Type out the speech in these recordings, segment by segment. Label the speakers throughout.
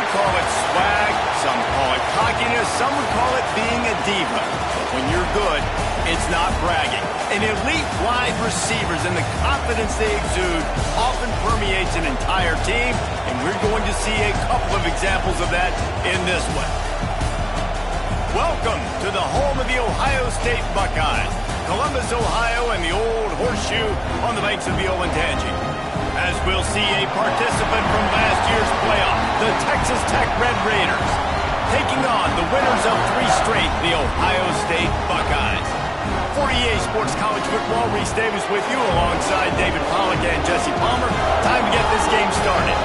Speaker 1: would call it swag, some call it cockiness, some would call it being a diva. But when you're good, it's not bragging. An elite wide receivers and the confidence they exude often permeates an entire team, and we're going to see a couple of examples of that in this one. Welcome to the home of the Ohio State Buckeyes, Columbus, Ohio, and the old horseshoe on the banks of the Olentangy. As we'll see a participant from last year's playoff, the Texas Tech Red Raiders, taking on the winners of 3 straight, the Ohio State Buckeyes. For EA Sports College Football, Reese Davis with you alongside David Pollack and Jesse Palmer. Time to get this game started.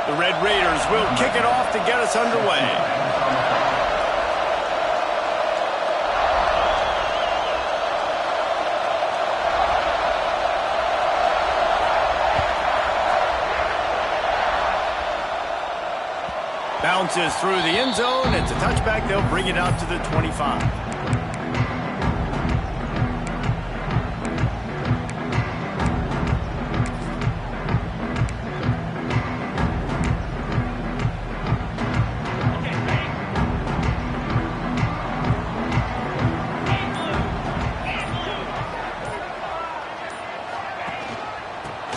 Speaker 1: The Red Raiders will kick it off to get us underway. Bounces through the end zone. It's a touchback. They'll bring it out to the 25.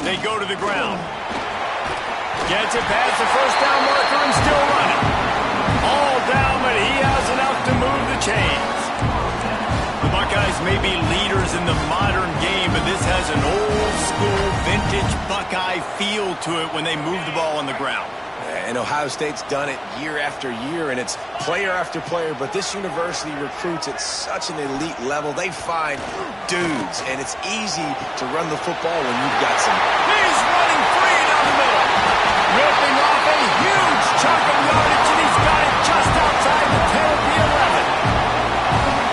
Speaker 1: They go to the ground. Gets it past the first down marker and still running. All down, but he has enough to move the chains. The Buckeyes may be leaders in the modern game, but this has an old-school, vintage Buckeye feel to it when they move the ball on the ground.
Speaker 2: And Ohio State's done it year after year, and it's player after player, but this university recruits at such an elite level. They find dudes, and it's easy to run the football when you've got some.
Speaker 1: He's running free down the middle, ripping off a huge chunk of yardage, and he's got it just outside the 10 of the 11.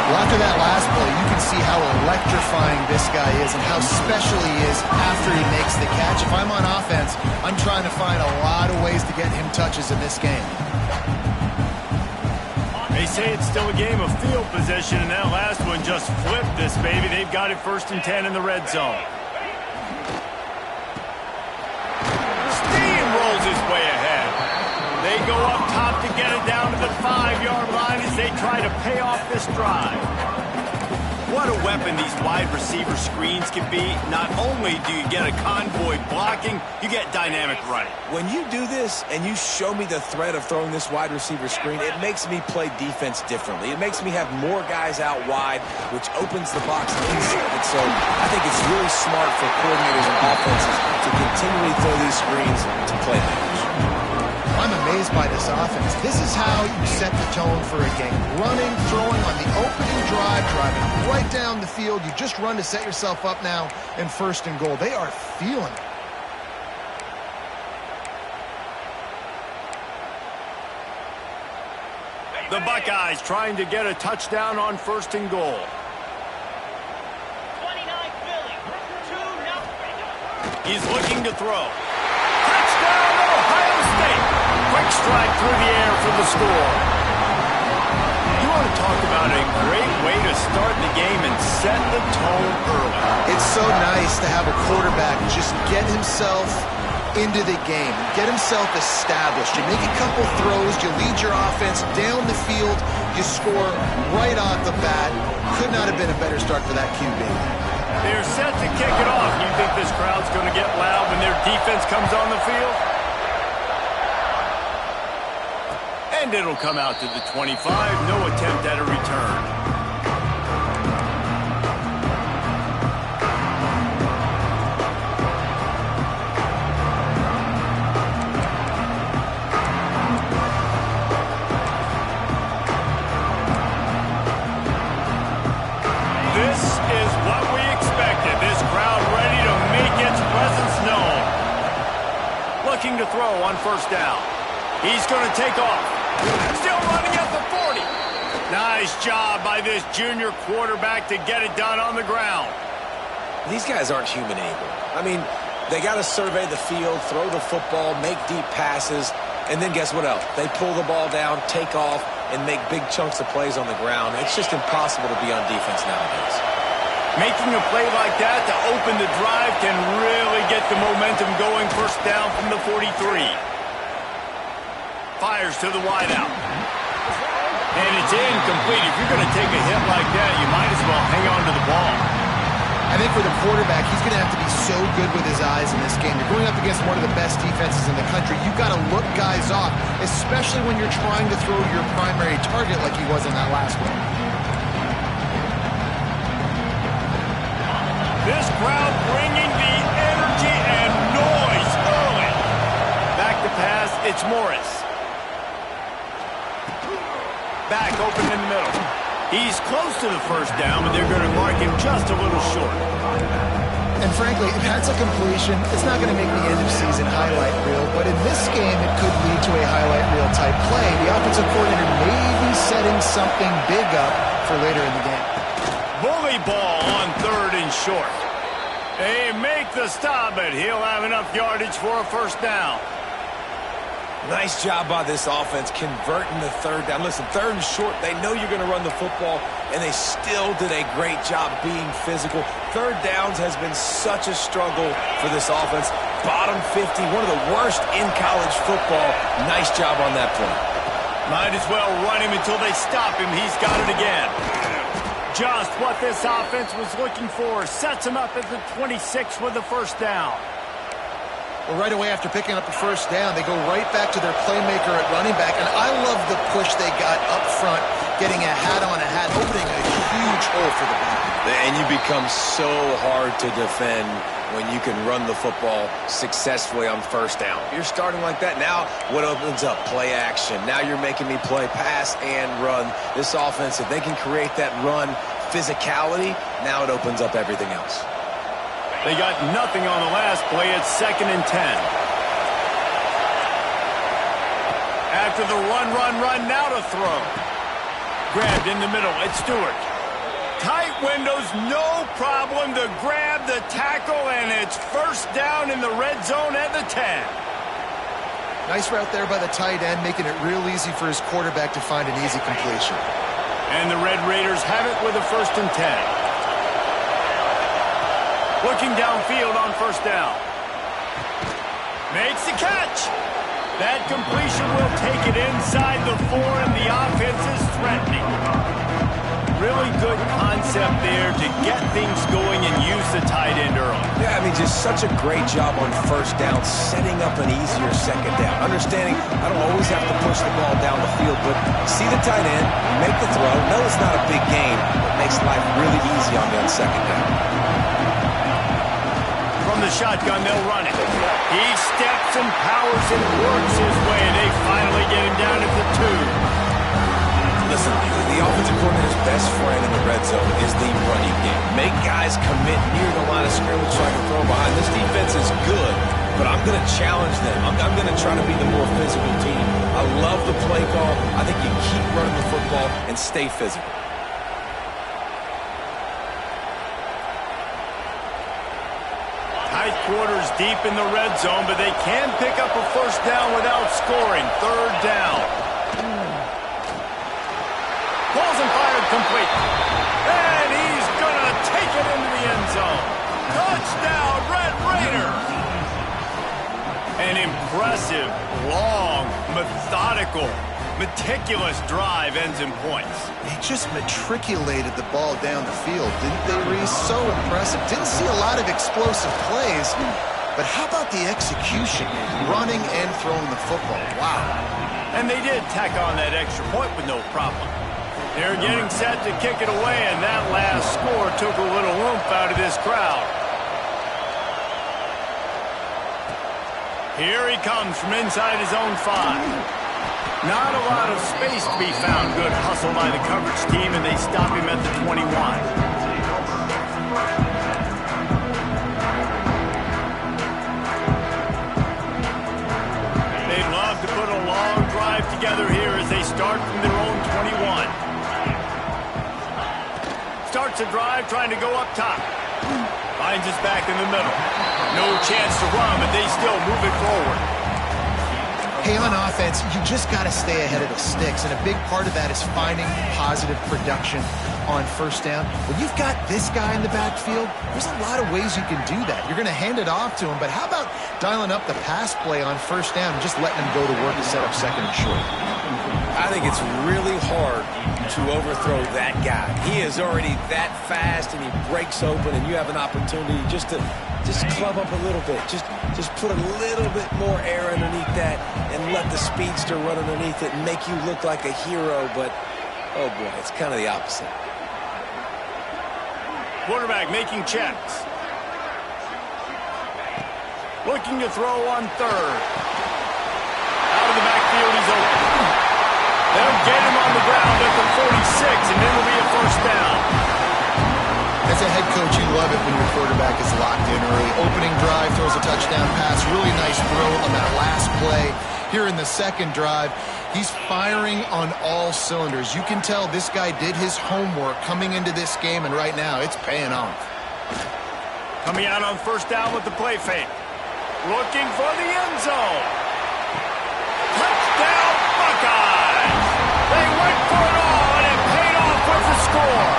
Speaker 3: Well, after that last play, you can see how electrifying this guy is and how special he is after he makes the catch. If I'm on offense, I'm trying to find a lot of ways to get him touches in this game.
Speaker 1: They say it's still a game of field position, and that last one just flipped this baby. They've got it 1st and 10 in the red zone. Steamrolls his way ahead. They go up top to get it down to the 5-yard line as they try to pay off this drive. What a weapon these wide receiver screens can be. Not only do you get a convoy blocking, you get dynamic running.
Speaker 2: When you do this and you show me the threat of throwing this wide receiver screen, it makes me play defense differently. It makes me have more guys out wide, which opens the box inside. So I think it's really smart for coordinators and offenses to continually throw these screens to playmakers.
Speaker 3: I'm amazed by this offense. This is how you set the tone for a game. Running, throwing on the opening drive, driving right down the field. You just run to set yourself up now in 1st and goal. They are feeling it.
Speaker 1: The Buckeyes trying to get a touchdown on 1st and goal.
Speaker 4: 29 Philly, 2-0.
Speaker 1: He's looking to throw. Touchdown, Ohio State. Quick strike through the air for the score. You want to talk about a great way to start the game and set the tone early.
Speaker 3: It's so nice to have a quarterback just get himself into the game, get himself established. You make a couple throws, you lead your offense down the field, you score right off the bat. Could not have been a better start for that QB.
Speaker 1: They're set to kick it off. You think this crowd's going to get loud when their defense comes on the field? And it'll come out to the 25. No attempt at a return. This is what we expected. This crowd ready to make its presence known. Looking to throw on 1st down. He's going to take off. Still running at the 40. Nice job by this junior quarterback to get it done on the ground.
Speaker 2: These guys aren't human anymore. I mean, they got to survey the field, throw the football, make deep passes, and then guess what else? They pull the ball down, take off, and make big chunks of plays on the ground. It's just impossible to be on defense nowadays.
Speaker 1: Making a play like that to open the drive can really get the momentum going. First down from the 43. Fires to the wideout. And it's incomplete. If you're going to take a hit like that, you might as well hang on to the ball.
Speaker 3: I think for the quarterback, he's going to have to be so good with his eyes in this game. You're going up against one of the best defenses in the country. You've got to look guys off, especially when you're trying to throw your primary target like he was in that last one.
Speaker 1: This crowd bringing the energy and noise early. Back to pass, it's Morris. Back open in the middle. He's close to the first down, but they're going to mark him just a little short.
Speaker 3: And frankly, if that's a completion, it's not going to make the end-of-season highlight reel, but in this game, it could lead to a highlight reel type play. The offensive coordinator may be setting something big up for later in the game.
Speaker 1: Bully ball on third and short. They make the stop, but he'll have enough yardage for a first down.
Speaker 2: Nice job by this offense converting the third down. Listen, third and short, they know you're going to run the football, and they still did a great job being physical. Third downs has been such a struggle for this offense. Bottom 50, one of the worst in college football. Nice job on that play.
Speaker 1: Might as well run him until they stop him. He's got it again. Just what this offense was looking for. Sets him up at the 26 with the first down.
Speaker 3: Well, right away after picking up a first down, they go right back to their playmaker at running back. And I love the push they got up front, getting a hat on a hat, opening a huge hole for the back.
Speaker 2: And you become so hard to defend when you can run the football successfully on first down. You're starting like that. Now what opens up? Play action. Now you're making me play pass and run. This offense, if they can create that run physicality, now it opens up everything else.
Speaker 1: They got nothing on the last play. It's 2nd and 10. After the run, now to throw. Grabbed in the middle. It's Stewart. Tight windows, no problem to grab the tackle, and it's first down in the red zone at the 10.
Speaker 3: Nice route there by the tight end, making it real easy for his quarterback to find an easy completion.
Speaker 1: And the Red Raiders have it with a 1st and 10. Looking downfield on first down. Makes the catch. That completion will take it inside the 4, and the offense is threatening. Really good concept there to get things going and use the tight end early.
Speaker 2: Yeah, I mean, just such a great job on first down, setting up an easier second down. Understanding I don't always have to push the ball down the field, but see the tight end, make the throw. No, it's not a big game, but makes life really easy on me on second down.
Speaker 1: From the shotgun, they'll run it. He steps and powers and works his way, and they finally get him down at the 2.
Speaker 2: Listen, the offensive coordinator's best friend in the red zone is the running game. Make guys commit near the line of scrimmage so I can throw behind. This defense is good, but I'm going to challenge them. I'm going to try to be the more physical team. I love the play call. I think you keep running the football and stay physical.
Speaker 1: Tight quarters deep in the red zone, but they can pick up a first down without scoring. Third down. Balls and fired complete. And he's going to take it into the end zone. Touchdown, Red Raiders. An impressive, long, methodical, meticulous drive ends in points.
Speaker 3: He just matriculated the ball down the field, didn't they, Reese? So impressive. Didn't see a lot of explosive plays, but how about the execution? Running and throwing the football. Wow.
Speaker 1: And they did tack on that extra point with no problem. They're getting set to kick it away, and that last score took a little oomph out of this crowd. Here he comes from inside his own 5. Not a lot of space to be found. Good hustle by the coverage team, and they stop him at the 21. They'd love to put a long drive together here as they start from their own 21. starts a drive trying to go up top. Finds his back in the middle. No chance to run, but they still move it forward.
Speaker 3: Hey, on offense, you just got to stay ahead of the sticks, and a big part of that is finding positive production on first down. When you've got this guy in the backfield, there's a lot of ways you can do that. You're going to hand it off to him, but how about dialing up the pass play on first down and just letting him go to work to set up second and short?
Speaker 2: I think it's really hard to overthrow that guy. He is already that fast, and he breaks open, and you have an opportunity just to club up a little bit. Just put a little bit more air underneath that and let the speedster run underneath it and make you look like a hero. But, oh, boy, it's kind of the opposite.
Speaker 1: Quarterback making checks. Looking to throw on third. Out of the backfield, he's open. They'll get him on the ground at the 46, and then it'll be a first down.
Speaker 3: As a head coach, you love it when your quarterback is locked in early. Opening drive, throws a touchdown pass. Really nice throw on that last play. Here in the second drive, he's firing on all cylinders. You can tell this guy did his homework coming into this game, and right now it's paying off.
Speaker 1: Coming out on first down with the play fake. Looking for the end zone. Touchdown, Buckeyes! They went for it all, and it paid off with the score.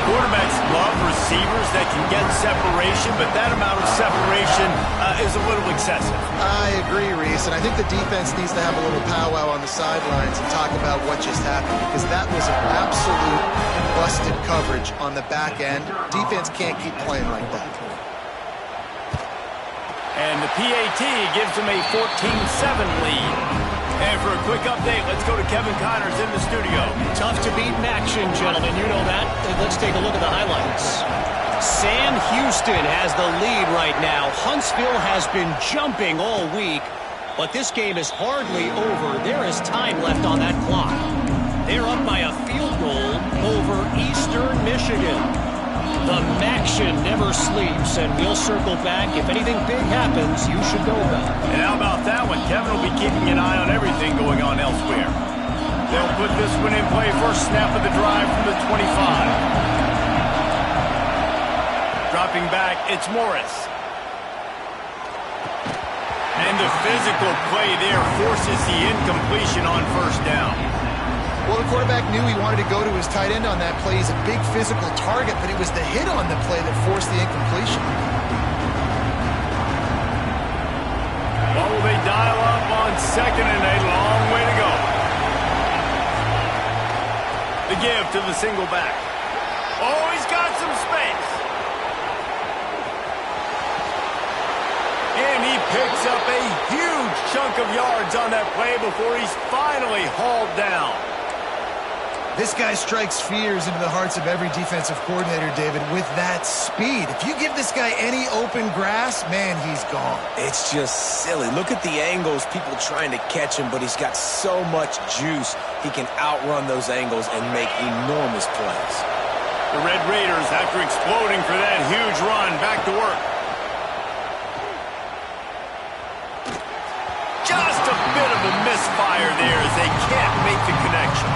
Speaker 1: Quarterbacks love receivers that can get separation, but that amount of separation is a little excessive.
Speaker 3: I agree, Reese, and I think the defense needs to have a little powwow on the sidelines and talk about what just happened, because that was an absolute busted coverage on the back end. Defense can't keep playing like that.
Speaker 1: And the PAT gives them a 14-7 lead. And for a quick update, let's go to Kevin Connors in the studio.
Speaker 4: Tough to beat in action, gentlemen. You know that. Let's take a look at the highlights. Sam Houston has the lead right now. Huntsville has been jumping all week, but this game is hardly over. There is time left on that clock. They're up by a field goal over Eastern Michigan. The Maction never sleeps, and we'll circle back. If anything big happens, you should know about it.
Speaker 1: And how about that one? Kevin will be keeping an eye on everything going on elsewhere. They'll put this one in play. First snap of the drive from the 25. Dropping back, it's Morris. And the physical play there forces the incompletion on first down.
Speaker 3: Well, the quarterback knew he wanted to go to his tight end on that play. He's a big physical target, but it was the hit on the play that forced the incompletion.
Speaker 1: What will they dial up on second and a long way to go? The give to the single back. Oh, he's got some space. And he picks up a huge chunk of yards on that play before he's finally hauled down.
Speaker 3: This guy strikes fears into the hearts of every defensive coordinator, David, with that speed. If you give this guy any open grass, man, he's gone.
Speaker 2: It's just silly. Look at the angles, people trying to catch him, but he's got so much juice. He can outrun those angles and make enormous plays.
Speaker 1: The Red Raiders, after exploding for that huge run, back to work. Just a bit of a misfire there as they can't make the connection.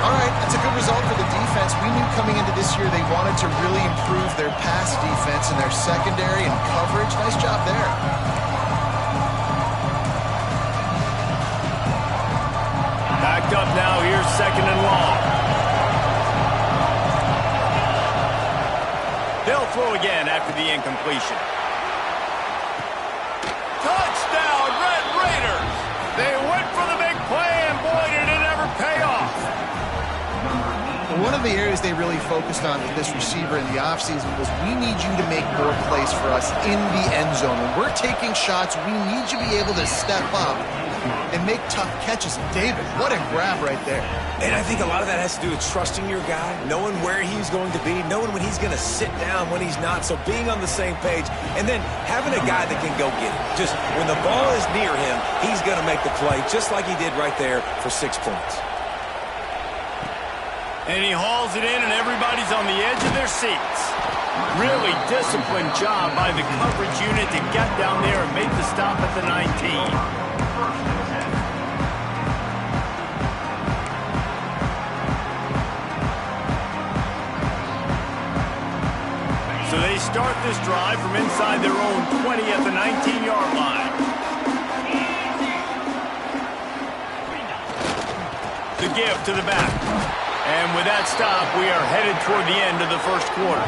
Speaker 3: All right, that's a good result for the defense. We knew coming into this year they wanted to really improve their pass defense and their secondary and coverage. Nice job there.
Speaker 1: Backed up now, here's second and long. They'll throw again after the incompletion. Touchdown, Red Raiders! They went for the big play, and boy, did it ever pay off.
Speaker 3: One of the areas they really focused on with this receiver in the offseason was, we need you to make more plays for us in the end zone. When we're taking shots, we need you to be able to step up and make tough catches. David, what a grab right there.
Speaker 2: And I think a lot of that has to do with trusting your guy, knowing where he's going to be, knowing when he's going to sit down, when he's not, so being on the same page, and then having a guy that can go get it. Just when the ball is near him, he's going to make the play, just like he did right there for 6 points.
Speaker 1: And he hauls it in, and everybody's on the edge of their seats. Really disciplined job by the coverage unit to get down there and make the stop at the 19. start this drive from inside their own 20 at the 19-yard line. The give to the back. And with that stop, we are headed toward the end of the first quarter.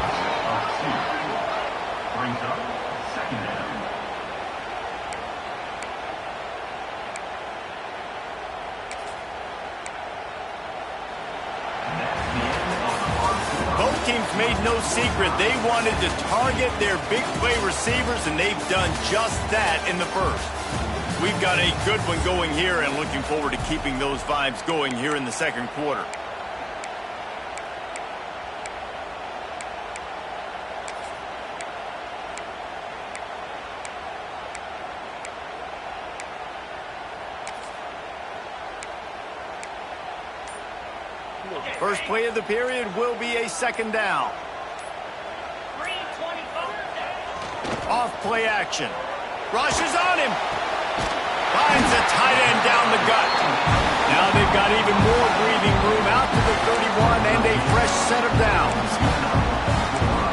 Speaker 1: Both teams made no secret they wanted to target their big play receivers, and they've done just that in the first. We've got a good one going here and looking forward to keeping those vibes going here in the second quarter. First play of the period will be a second down. Off play action. Rushes on him. Finds a tight end down the gut. Now they've got even more breathing room out to the 31 and a fresh set of downs.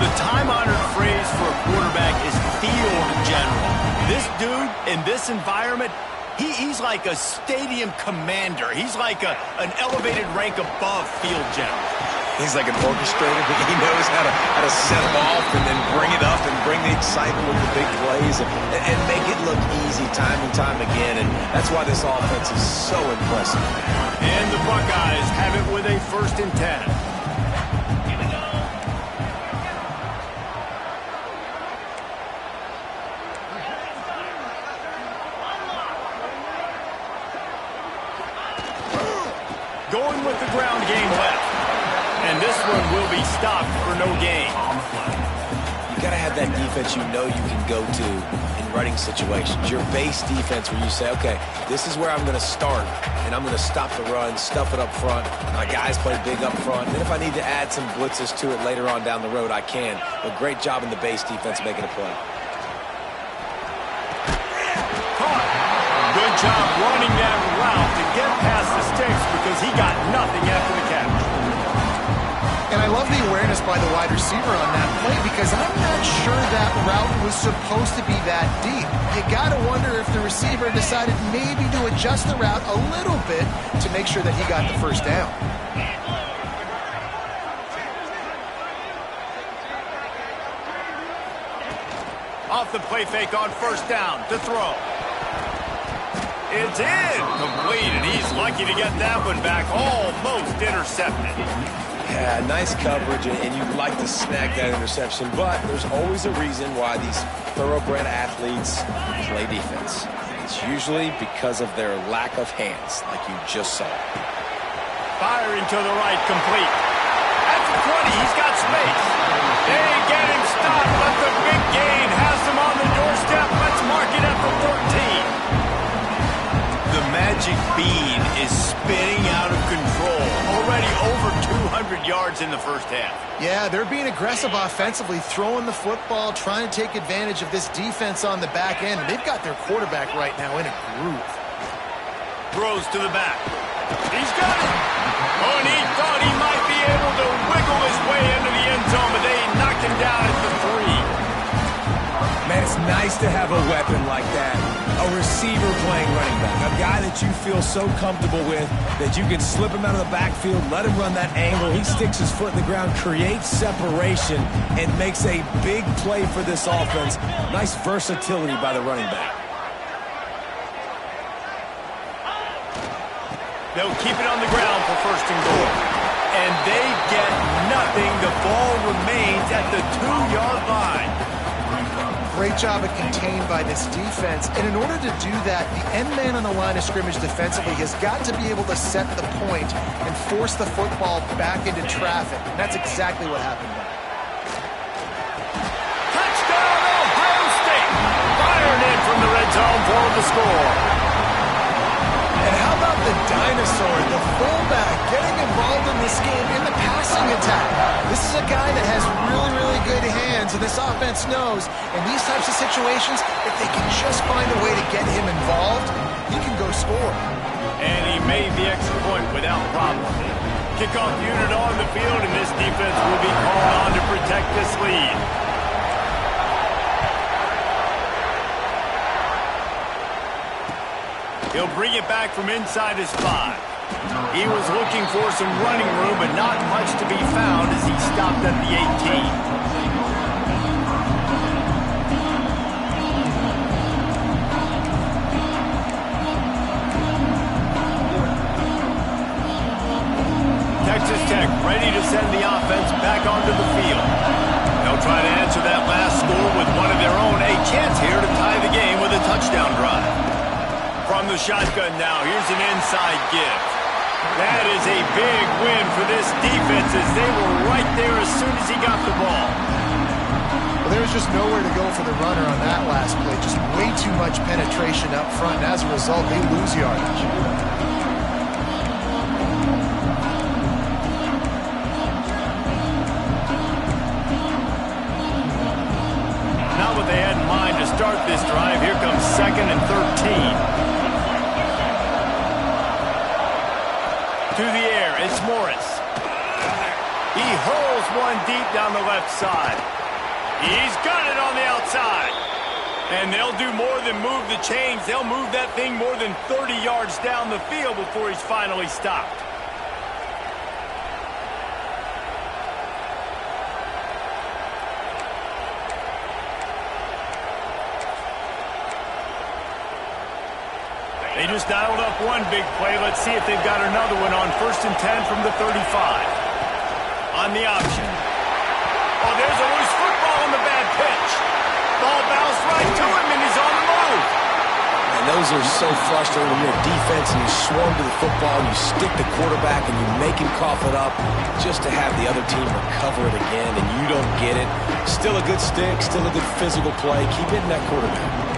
Speaker 1: The time-honored phrase for a quarterback is field general. This dude in this environment, he's like a stadium commander. He's like an elevated rank above field general.
Speaker 2: He's like an orchestrator. He knows how to set them off and then bring it up and bring the excitement with the big plays and make it look easy time and time again. And that's why this offense is so impressive.
Speaker 1: And the Buckeyes have it with a 1st and 10. Going with the ground game left. And this one will be stopped for no gain.
Speaker 2: You got to have that defense you know you can go to in running situations. Your base defense where you say, okay, this is where I'm going to start, and I'm going to stop the run, stuff it up front. My guys play big up front. Then if I need to add some blitzes to it later on down the road, I can. But great job in the base defense making a play.
Speaker 1: Caught. Good job running that route to get past the sticks because he got nothing after the catch.
Speaker 3: And I love the awareness by the wide receiver on that play because I'm not sure that route was supposed to be that deep. You got to wonder if the receiver decided maybe to adjust the route a little bit to make sure that he got the first down.
Speaker 1: Off the play fake on 1st down to throw. It's incomplete, and he's lucky to get that one back, almost intercepted.
Speaker 2: Yeah, nice coverage, and you'd like to snag that interception, but there's always a reason why these thoroughbred athletes play defense. It's usually because of their lack of hands, like you just saw.
Speaker 1: Firing to the right, complete. At the 20, he's got space. They get him stopped, but the big gain has him on the doorstep. Let's mark it at the 14. The magic bean is spinning out of control. Already over 200 yards in the first half.
Speaker 3: Yeah, they're being aggressive offensively, throwing the football, trying to take advantage of this defense on the back end. They've got their quarterback right now in a groove.
Speaker 1: Throws to the back. He's got it. Oh, and he thought he might be able to wiggle his way into the end zone, but they knocked him down at the 3.
Speaker 2: Man, it's nice to have a weapon like that. A receiver playing running back. A guy that you feel so comfortable with that you can slip him out of the backfield, let him run that angle. He sticks his foot in the ground, creates separation, and makes a big play for this offense. Nice versatility by the running back.
Speaker 1: They'll keep it on the ground for 1st and goal. And they get nothing. The ball remains at the 2-yard line.
Speaker 3: Great job at contained by this defense. And in order to do that, the end man on the line of scrimmage defensively has got to be able to set the point and force the football back into traffic. And that's exactly what happened there.
Speaker 1: Touchdown, Ohio State! Firing in from the red zone for the score.
Speaker 3: And how about the dinosaur, the fullback, getting involved in this game in the passing attack? This is a guy that has really, really good hands, and this offense knows in these types of situations, if they can just find a way to get him involved, he can go score.
Speaker 1: And he made the extra point without problem. Kickoff unit on the field, and this defense will be called on to protect this lead. He'll bring it back from inside his 5. He was looking for some running room, but not much to be found as he stopped at the 18. Texas Tech ready to send the offense back onto the field. They'll try to answer that last score with one of their own. A chance here to tie the game with a touchdown drive. From the shotgun now, here's an inside give. That is a big win for this defense as they were right there as soon as he got the ball.
Speaker 3: Well, there was just nowhere to go for the runner on that last play. Just way too much penetration up front. And as a result, they lose yardage.
Speaker 1: What they had in mind to start this drive. Here comes 2nd and 13. To the air, it's Morris. He hurls one deep down the left side. He's got it on the outside. And they'll do more than move the chains. They'll move that thing more than 30 yards down the field before he's finally stopped. They just dialed up one big play. Let's see if they've got another one on 1st and 10 from the 35. On the option. Oh, there's a loose football on the bad pitch. Ball bounced right to him, and he's on the move.
Speaker 2: And those are so frustrating when you're defense and you swarm to the football, and you stick the quarterback, and you make him cough it up just to have the other team recover it again, and you don't get it. Still a good stick, still a good physical play. Keep hitting that quarterback.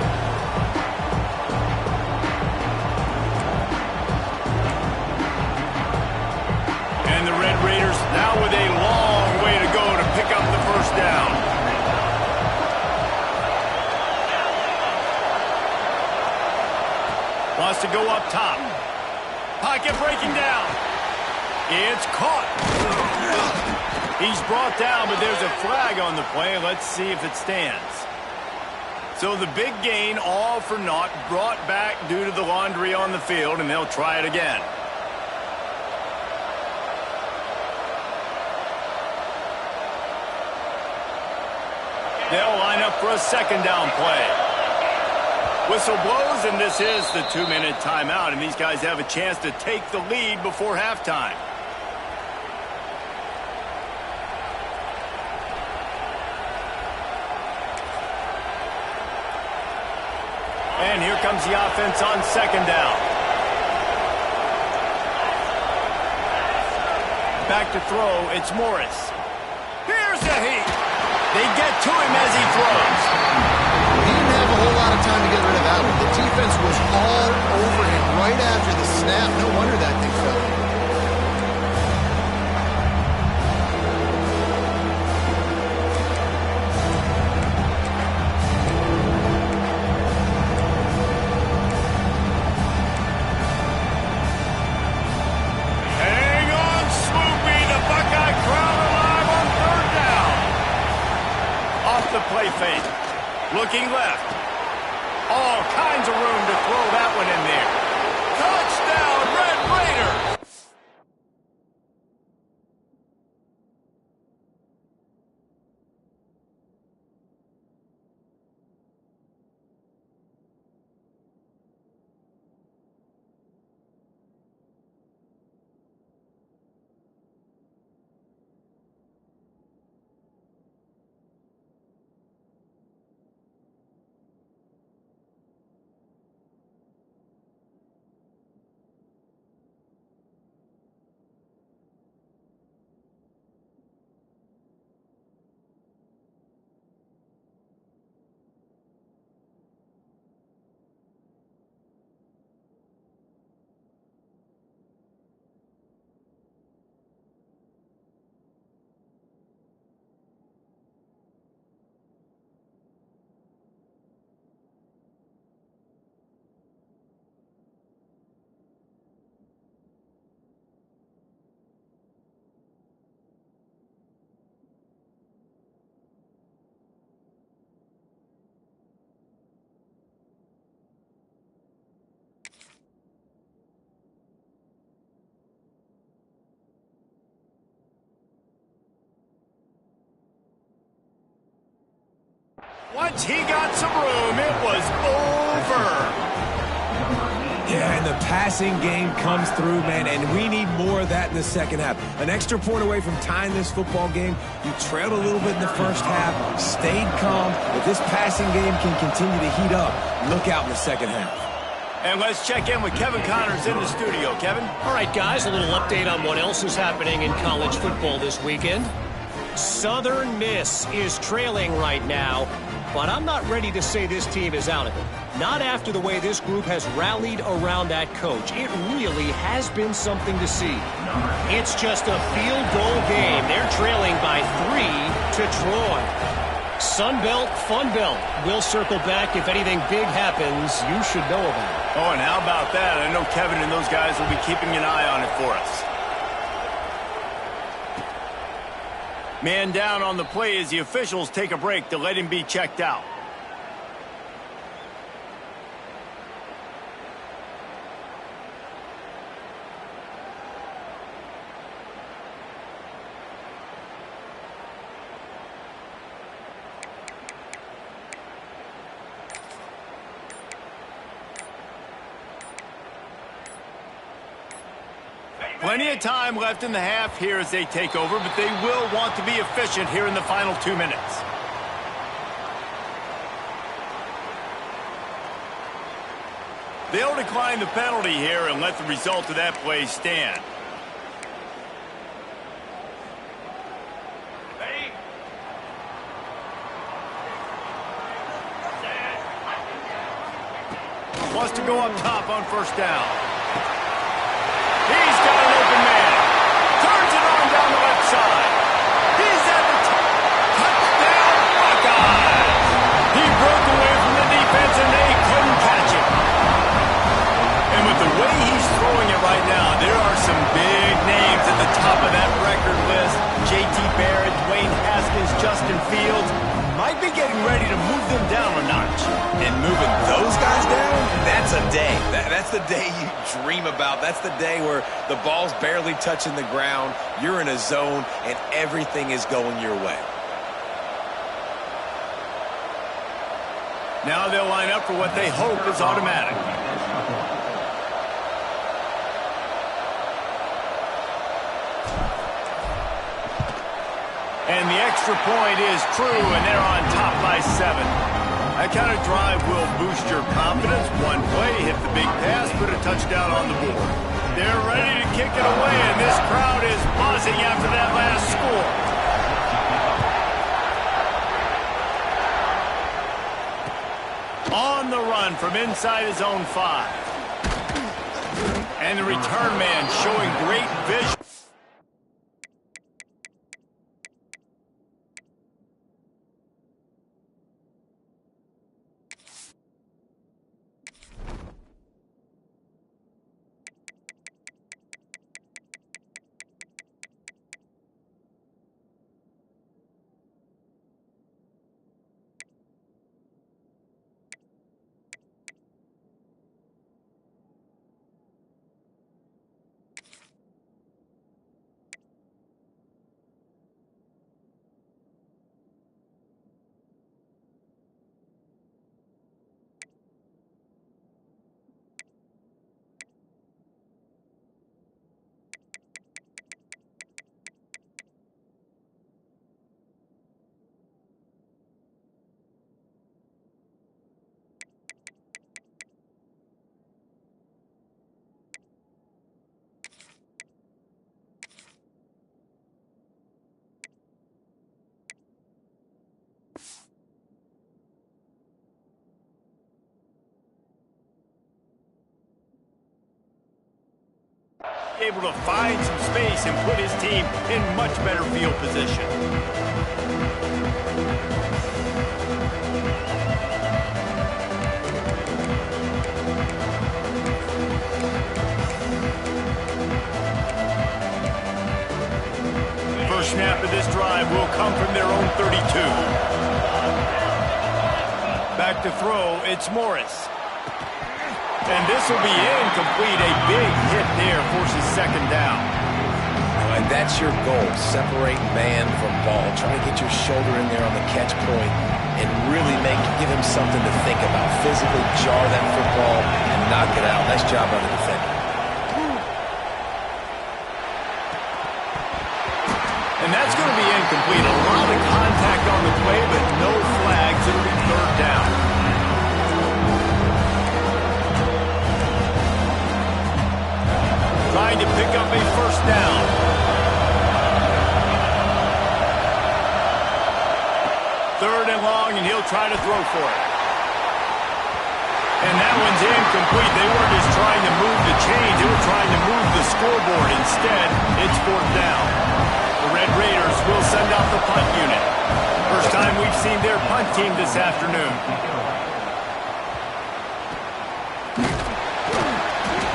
Speaker 1: Now with a long way to go to pick up the first down. Wants to go up top. Pocket breaking down. It's caught. He's brought down, but there's a flag on the play. Let's see if it stands. So the big gain, all for naught, brought back due to the laundry on the field, and they'll try it again. They'll line up for a 2nd down play. Whistle blows, and this is the 2-minute timeout, and these guys have a chance to take the lead before halftime. And here comes the offense on 2nd down. Back to throw, it's Morris. Here's the heat. They get to him as he throws.
Speaker 3: He didn't have a whole lot of time to get rid of that one. The defense was all over him right after the snap. No wonder that thing fell.
Speaker 1: Hang on, Swoopy. The Buckeye crowd alive on 3rd down. Off the play fake. Looking left. All kinds of room to throw that one in there. Touchdown, Red Raiders! Once he got some room, it was over.
Speaker 2: Yeah, and the passing game comes through, man, and we need more of that in the second half. An extra point away from tying this football game. You trailed a little bit in the first half, stayed calm. If this passing game can continue to heat up, look out in the second half.
Speaker 1: And let's check in with Kevin Connors in the studio. Kevin?
Speaker 4: All right, guys, a little update on what else is happening in college football this weekend. Southern Miss is trailing right now, but I'm not ready to say this team is out of it. Not after the way this group has rallied around that coach. It really has been something to see. It's just a field goal game. They're trailing by 3 to Troy. Sun Belt, Fun Belt. We'll circle back. If anything big happens, you should know about it.
Speaker 1: Oh, and how about that? I know Kevin and those guys will be keeping an eye on it for us. Man down on the play as the officials take a break to let him be checked out. Plenty of time left in the half here as they take over, but they will want to be efficient here in the final 2 minutes. They'll decline the penalty here and let the result of that play stand. Wants to go up top on first down. He's got an open man. Turns it on down the left side. He's at the top. Touchdown, Buckeyes. He broke away from the defense and they couldn't catch him. And with the way he's throwing it right now, there are some big names at the top of that record list. J.T. Barrett, Dwayne Haskins, Justin Fields. Might be getting ready to move them down a notch.
Speaker 2: And moving those guys down, that's a day. That's the day you dream about. That's the day where the ball's barely touching the ground, you're in a zone, and everything is going your way.
Speaker 1: Now they'll line up for what they hope is automatic. And the extra point is true, and they're on top by 7. That kind of drive will boost your confidence. One play, hit the big pass, put a touchdown on the board. They're ready to kick it away, and this crowd is buzzing after that last score. On the run from inside his own 5. And the return man showing great vision. Able to find some space and put his team in much better field position. First snap of this drive will come from their own 32. Back to throw, it's Morris. And this will be incomplete. A big hit there forces second down.
Speaker 2: And that's your goal, separate man from ball. Try to get your shoulder in there on the catch point. and really give him something to think about. Physically jar that football and knock it out. Nice job by the defender.
Speaker 1: And that's going to be incomplete. A lot of contact on the play, but no flags. It'll be third down. Trying to pick up a first down. Third and long, and he'll try to throw for it. And that one's incomplete. They weren't just trying to move the chains. They were trying to move the scoreboard. Instead, it's fourth down. The Red Raiders will send out the punt unit. First time we've seen their punt team this afternoon.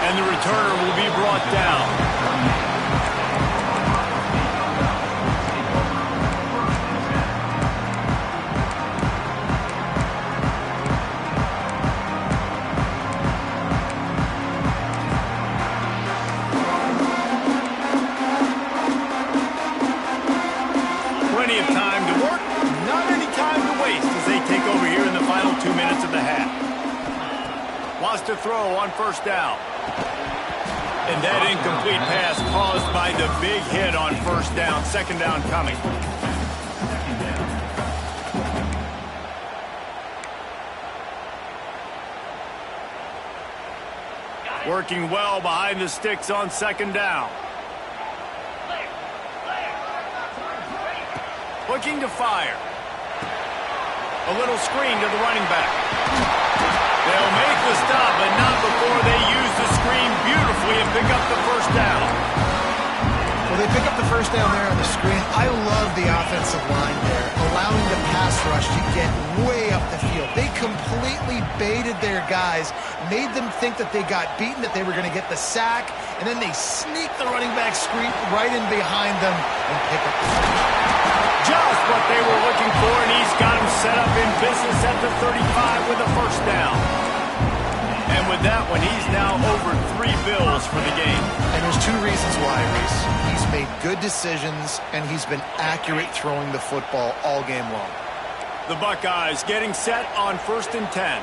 Speaker 1: And the returner will be brought down. 2 minutes of the half. Wants to throw on first down. And that incomplete pass caused by the big hit on first down. Second down coming. Working well behind the sticks on second down. Looking to fire. A little screen to the running back. They'll make the stop, but not before they use the screen beautifully and pick up the first down.
Speaker 3: Well, they pick up the first down there on the screen. I love the offensive line there, allowing the pass rush to get way up the field. They completely baited their guys, made them think that they got beaten, that they were going to get the sack, and then they sneak the running back screen right in behind them and pick up the first.
Speaker 1: Just what they were looking for, and he's got him set up in business at the 35 with a first down. And with that one, he's now over 3 bills for the game.
Speaker 3: And there's 2 reasons why, Reese. He's made good decisions, and he's been accurate throwing the football all game long.
Speaker 1: The Buckeyes getting set on 1st and 10.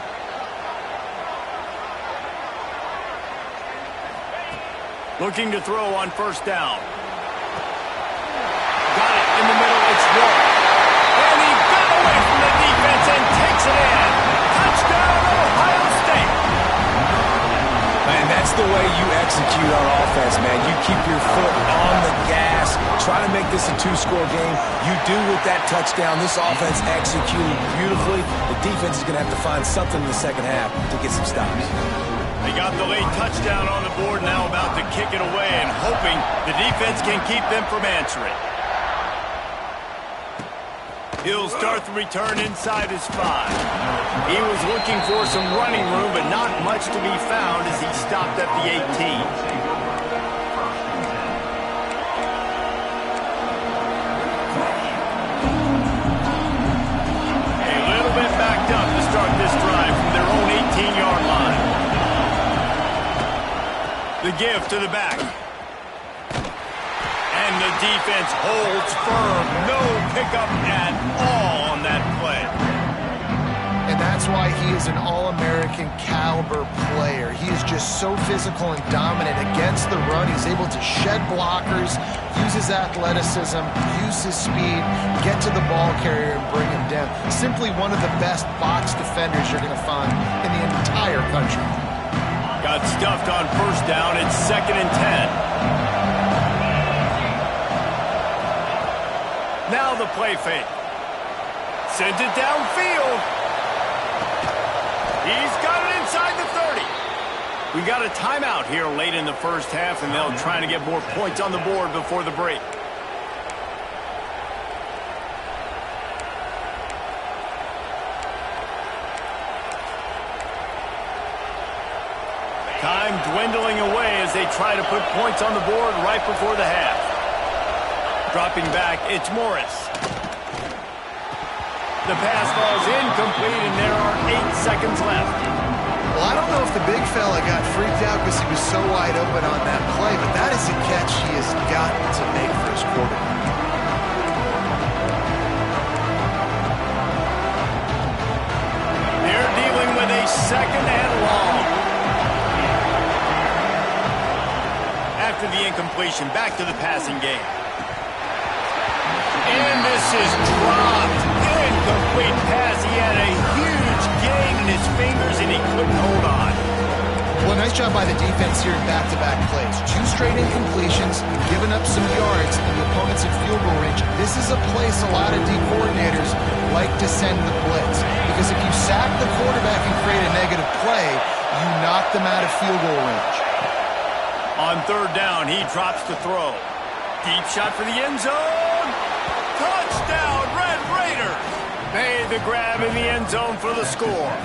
Speaker 1: Looking to throw on first down. Got it in the middle, it's Rowe. And he got away from the defense and takes it in. Touchdown, Ohio State.
Speaker 2: Man, that's the way you execute on offense, man. You keep your foot on the gas, try to make this a 2-score game. You do with that touchdown. This offense executed beautifully. The defense is going to have to find something in the second half to get some stops.
Speaker 1: They got the late touchdown on the board, now about to kick it away and hoping the defense can keep them from answering. He'll start the return inside his 5. He was looking for some running room, but not much to be found as he stopped at the 18. A little bit backed up to start this drive from their own 18-yard line. The give to the back. And the defense holds firm. No pickup at all on that play.
Speaker 3: And that's why he is an All-American caliber player. He is just so physical and dominant against the run. He's able to shed blockers, use his athleticism, use his speed, get to the ball carrier and bring him down. Simply one of the best box defenders you're going to find in the entire country.
Speaker 1: Got stuffed on first down. It's 2nd and 10. Now the play fake. Sends it downfield. He's got it inside the 30. We got a timeout here late in the first half, and they'll try to get more points on the board before the break. Time dwindling away as they try to put points on the board right before the half. Dropping back, it's Morris. The pass falls incomplete, and there are 8 seconds left.
Speaker 3: Well, I don't know if the big fella got freaked out because he was so wide open on that play, but that is a catch he has got to make for his quarterback.
Speaker 1: concentration back to the passing game. And this is dropped. Incomplete pass. He had a huge gain in his fingers, and he couldn't hold on.
Speaker 3: Well, nice job by the defense here in back-to-back plays. 2 straight incompletions, giving up some yards in the opponents in field goal range. This is a place a lot of D coordinators like to send the blitz. Because if you sack the quarterback and create a negative play, you knock them out of field goal range.
Speaker 1: On third down, he drops to throw. Deep shot for the end zone. Touchdown, Red Raiders! Made the grab in the end zone for the score.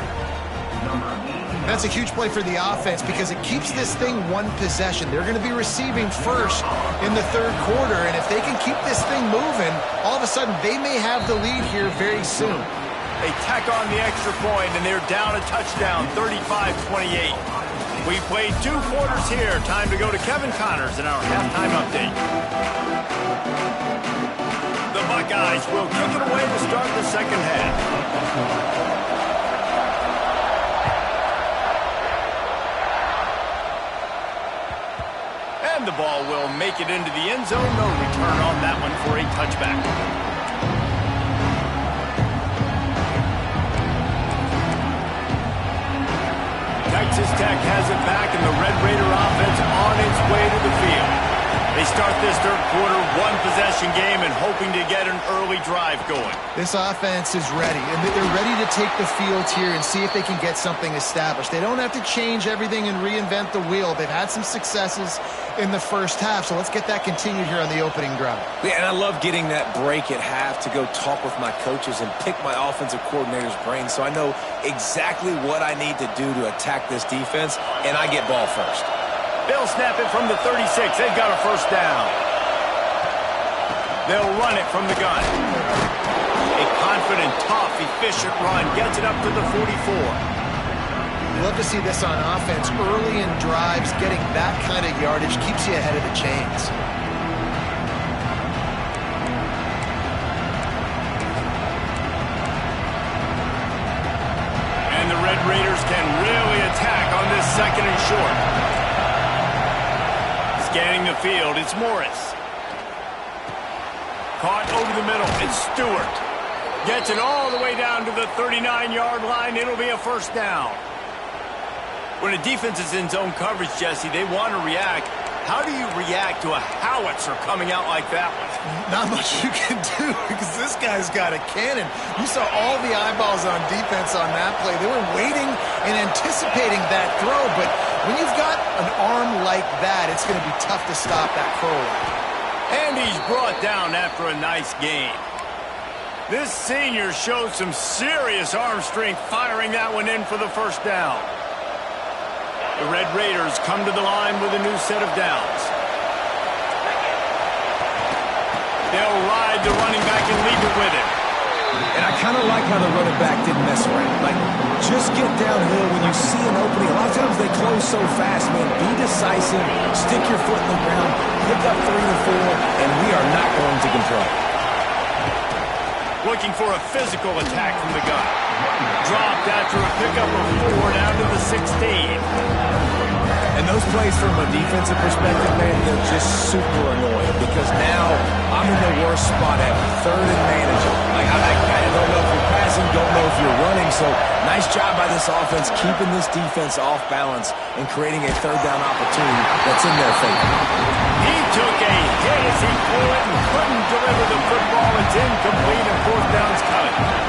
Speaker 3: That's a huge play for the offense because it keeps this thing one possession. They're going to be receiving first in the third quarter, and if they can keep this thing moving, all of a sudden they may have the lead here very soon.
Speaker 1: They tack on the extra point, and they're down a touchdown, 35-28. We played 2 quarters here. Time to go to Kevin Connors in our halftime update. The Buckeyes will kick it away to start the second half. And the ball will make it into the end zone. No return on that one for a touchback. Texas Tech has it back, and the Red Raider offense on its way to the field. They start this third quarter, 1-possession game, and hoping to get an early drive going.
Speaker 3: This offense is ready, and they're ready to take the field here and see if they can get something established. They don't have to change everything and reinvent the wheel. They've had some successes in the first half, so let's get that continued here on the opening drive.
Speaker 2: Yeah, and I love getting that break at half to go talk with my coaches and pick my offensive coordinator's brain so I know exactly what I need to do to attack this defense, and I get ball first.
Speaker 1: They'll snap it from the 36. They've got a first down. They'll run it from the gun. A confident, tough, efficient run gets it up to the 44.
Speaker 3: Love to see this on offense. Early in drives, getting that kind of yardage keeps you ahead of the chains.
Speaker 1: And the Red Raiders can really attack on this second and short. Scanning the field, it's Morris. Caught over the middle, it's Stewart. Gets it all the way down to the 39-yard line. It'll be a first down. When a defense is in zone coverage, Jesse, they want to react. How do you react to a howitzer coming out like that one?
Speaker 3: Not much you can do because this guy's got a cannon. You saw all the eyeballs on defense on that play. They were waiting and anticipating that throw, but when you've got an arm like that, it's going to be tough to stop that curl.
Speaker 1: And he's brought down after a nice gain. This senior shows some serious arm strength firing that one in for the first down. The Red Raiders come to the line with a new set of downs. They'll ride the running back and leave it with him.
Speaker 2: And I kind of like how the running back didn't mess around. Like, just get downhill when you see an opening. A lot of times they close so fast, man. Be decisive, stick your foot in the ground, pick up 3 to 4, and we are not going to control.
Speaker 1: Looking for a physical attack from the gun. Dropped after a pickup of 4 down to the 16.
Speaker 2: And those plays from a defensive perspective, man, they're just super annoying because now I'm in the worst spot ever. Third and manager. Like, I don't know if you're passing, don't know if you're running. So nice job by this offense keeping this defense off balance and creating a third down opportunity that's in their favor.
Speaker 1: He took a hit as he flew it and couldn't deliver the football. It's incomplete and fourth down's coming.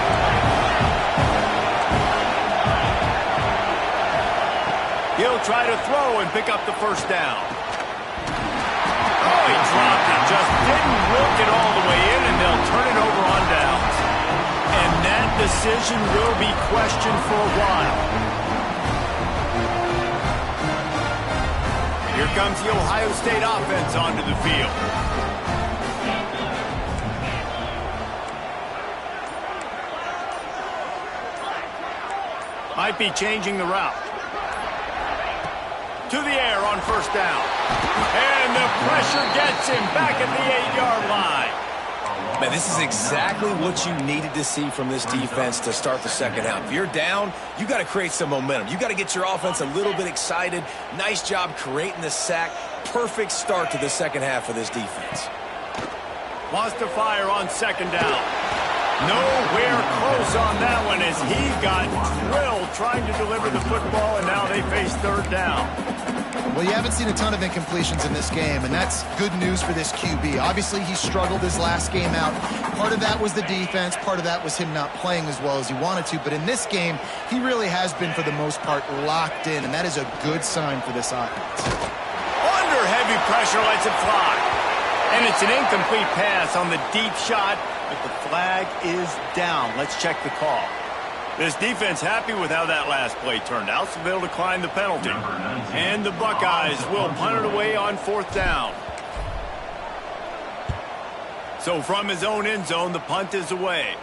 Speaker 1: He'll try to throw and pick up the first down. Oh, he dropped it. Just didn't work it all the way in, and they'll turn it over on downs. And that decision will be questioned for a while. Here comes the Ohio State offense onto the field. Might be changing the route. To the air on first down. And the pressure gets him back at the 8-yard line.
Speaker 2: Man, this is exactly what you needed to see from this defense to start the second half. If you're down, you got to create some momentum. You got to get your offense a little bit excited. Nice job creating the sack, perfect start to the second half of this defense.
Speaker 1: Wants to fire on second down. Nowhere close on that one as he got drilled trying to deliver the football, and now they face third down.
Speaker 3: Well, you haven't seen a ton of incompletions in this game, and that's good news for this QB. Obviously, he struggled his last game out. Part of that was the defense. Part of that was him not playing as well as he wanted to. But in this game, he really has been, for the most part, locked in, and that is a good sign for this offense.
Speaker 1: Under heavy pressure, lets it fly. And it's an incomplete pass on the deep shot, but the flag is down. Let's check the call. This defense happy with how that last play turned out, so they'll decline the penalty. And the Buckeyes will punt it away on fourth down. So from his own end zone, the punt is away.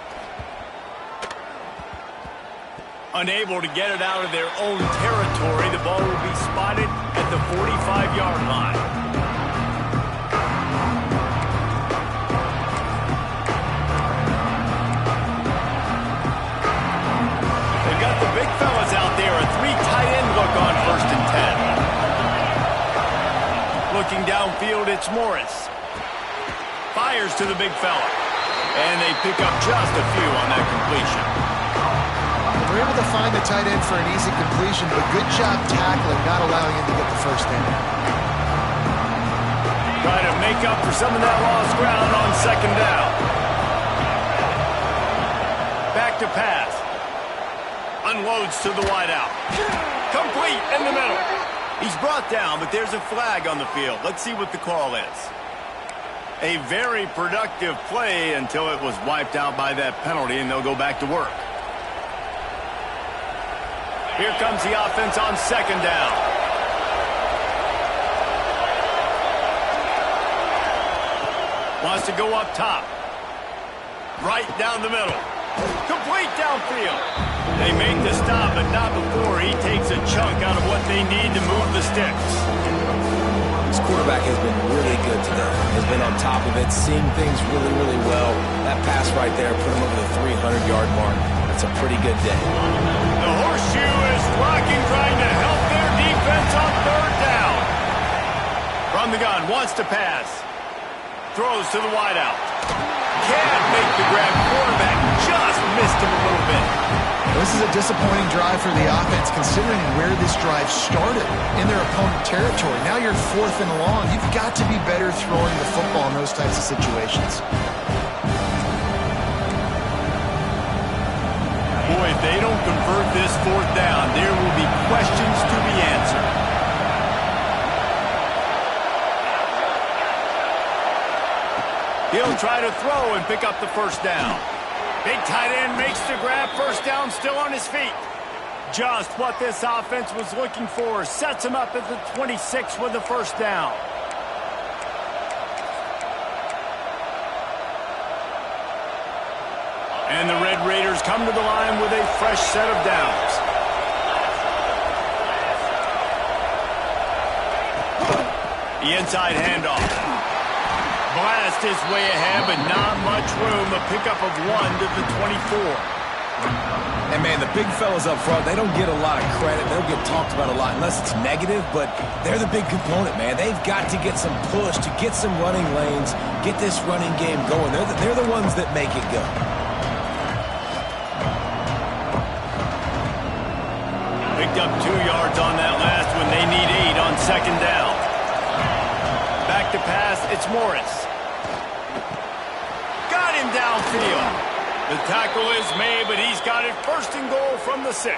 Speaker 1: Unable to get it out of their own territory, the ball will be spotted at the 45-yard line. Big fellas out there, a three tight end look on 1st and 10. Looking downfield, it's Morris. Fires to the big fella. And they pick up just a few on that completion.
Speaker 3: They're able to find the tight end for an easy completion, but good job tackling, not allowing him to get the first down.
Speaker 1: Try to make up for some of that lost ground on second down. Back to pass. Unloads to the wideout. Complete in the middle. He's brought down, but there's a flag on the field. Let's see what the call is. A very productive play until it was wiped out by that penalty, and they'll go back to work. Here comes the offense on second down. Wants to go up top. Right down the middle. Complete downfield. They make the stop, but not before he takes a chunk out of what they need to move the sticks.
Speaker 2: This quarterback has been really good today. Has been on top of it, seeing things really, really well. That pass right there put him over the 300-yard mark. That's a pretty good day.
Speaker 1: The horseshoe is rocking, trying to help their defense on third down. From the gun, wants to pass. Throws to the wideout. Can't make the grab. Quarterback just missed him a little bit.
Speaker 3: This is a disappointing drive for the offense, considering where this drive started, in their opponent territory. Now you're 4th and long. You've got to be better throwing the football in those types of situations.
Speaker 1: Boy, if they don't convert this fourth down, there will be questions to be answered. He'll try to throw and pick up the first down. Big tight end makes the grab. First down, still on his feet. Just what this offense was looking for. Sets him up at the 26 with the first down. And the Red Raiders come to the line with a fresh set of downs. The inside handoff. Blast his way ahead, but not much room. A pickup of 1 to the 24.
Speaker 2: And, man, the big fellas up front, they don't get a lot of credit. They don't get talked about a lot unless it's negative, but they're the big component, man. They've got to get some push, to get some running lanes, get this running game going. They're the ones that make it go.
Speaker 1: Picked up 2 yards on that last one. They need 8 on second down. Back to pass, it's Morris. Got him downfield. The tackle is made, but he's got it 1st and goal from the 6.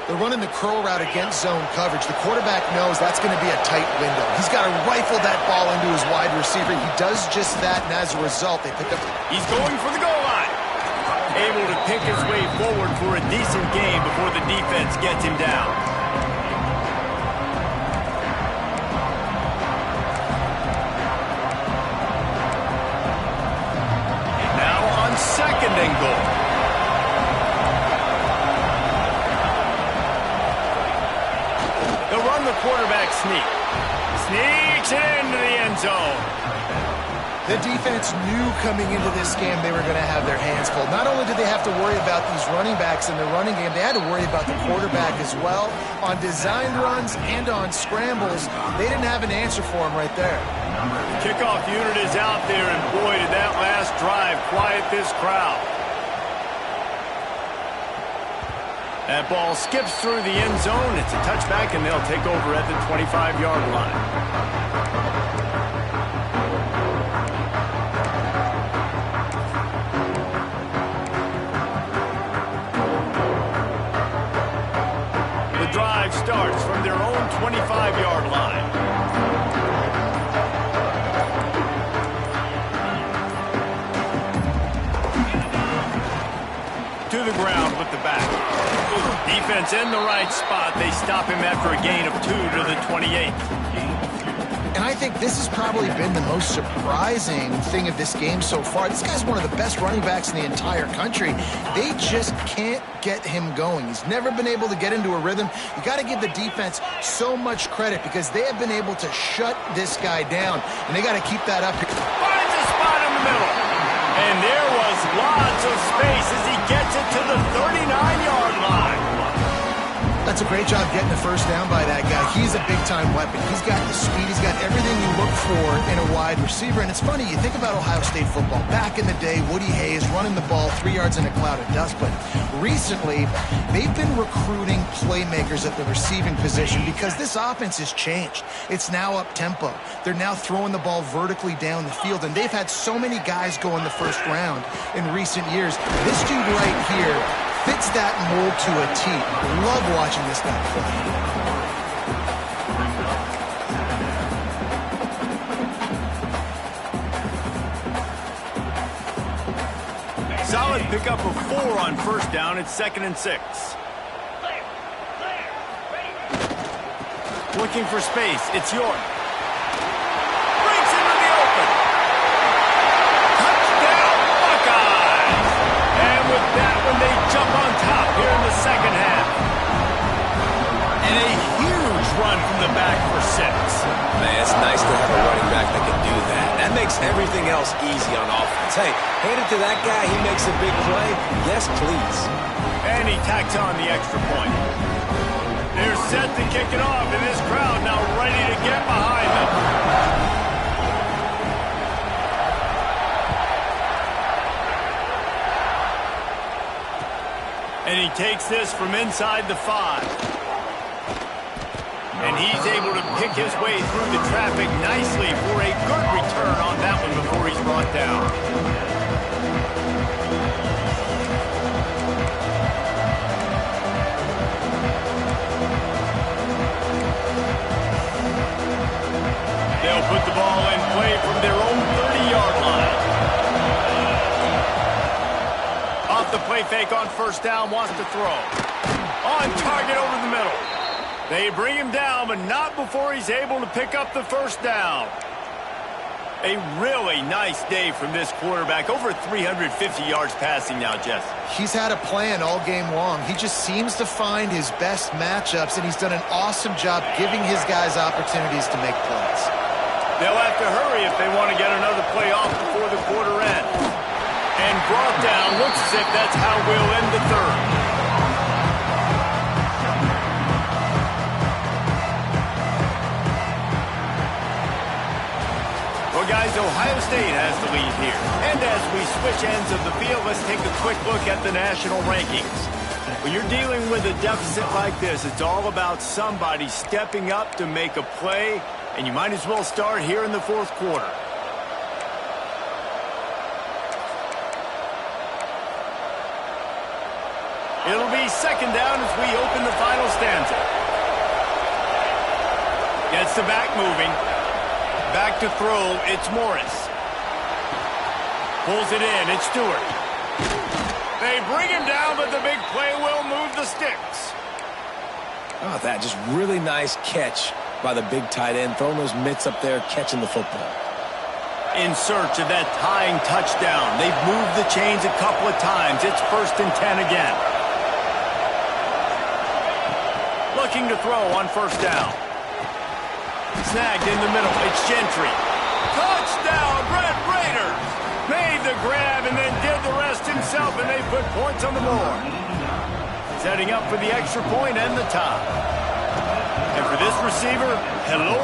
Speaker 3: They're running the curl route against zone coverage. The quarterback knows that's going to be a tight window. He's got to rifle that ball into his wide receiver. He does just that, and as a result, they pick up.
Speaker 1: He's going for the goal line. Able to pick his way forward for a decent game before the defense gets him down. Second and goal. They'll run the quarterback sneak. Sneaks it into the end zone.
Speaker 3: The defense knew coming into this game they were going to have their hands full. Not only did they have to worry about these running backs in the running game, they had to worry about the quarterback as well. On designed runs and on scrambles, they didn't have an answer for him right there.
Speaker 1: The kickoff unit is out there, and boy, did that last drive quiet this crowd. That ball skips through the end zone. It's a touchback, and they'll take over at the 25-yard line. Drive starts from their own 25-yard line. To the ground with the back. Defense in the right spot. They stop him after a gain of 2 to the 28.
Speaker 3: And I think this has probably been the most surprising thing of this game so far. This guy's one of the best running backs in the entire country. They just can't get him going. He's never been able to get into a rhythm. You got to give the defense so much credit because they have been able to shut this guy down, and they got to keep that up.
Speaker 1: Finds a spot in the middle. And there was lots of space as he gets it to the 39-yard line.
Speaker 3: That's a great job getting the first down by that guy. He's a big-time weapon. He's got the speed. He's got everything you look for in a wide receiver. And it's funny, you think about Ohio State football. Back in the day, Woody Hayes running the ball 3 yards in a cloud of dust. But recently, they've been recruiting playmakers at the receiving position because this offense has changed. It's now up-tempo. They're now throwing the ball vertically down the field. And they've had so many guys go in the first round in recent years. This dude right here fits that mold to a T. Love watching this guy
Speaker 1: play. Solid pickup of 4 on first down. It's 2nd and 6. Looking for space. It's York. Breaks into the open. Touchdown, Buckeyes! And with that one, they jump on top here in the second half. And a huge run from the back for 6.
Speaker 2: Man, it's nice to have a running back that can do that. That makes everything else easy on offense. Hey, hand it to that guy. He makes a big play. Yes, please.
Speaker 1: And he tacks on the extra point. They're set to kick it off, and this crowd now ready to get behind them. And he takes this from inside the 5. And he's able to pick his way through the traffic nicely for a good return on that one before he's brought down. They'll put the ball in play from their own 30-yard line. Off the play fake on first down, wants to throw. On target over the middle. They bring him down, but not before he's able to pick up the first down. A really nice day from this quarterback. Over 350 yards passing now, Jess.
Speaker 3: He's had a plan all game long. He just seems to find his best matchups, and he's done an awesome job giving his guys opportunities to make plays.
Speaker 1: They'll have to hurry if they want to get another play off before the quarter ends. And brought down, looks as if that's how we'll end the third. Well, guys, Ohio State has the lead here. And as we switch ends of the field, let's take a quick look at the national rankings. When you're dealing with a deficit like this, it's all about somebody stepping up to make a play, and you might as well start here in the fourth quarter. It'll be second down as we open the final stanza. Gets the back moving. Back to throw, it's Morris. Pulls it in, it's Stewart. They bring him down, but the big play will move the sticks.
Speaker 2: Oh, that just really nice catch by the big tight end, throwing those mitts up there, catching the football.
Speaker 1: In search of that tying touchdown. They've moved the chains a couple of times. It's 1st and 10 again. Looking to throw on first down. Snagged in the middle. It's Gentry. Touchdown, Brett himself, and they put points on the board. Setting up for the extra point and the tie. And for this receiver, hello,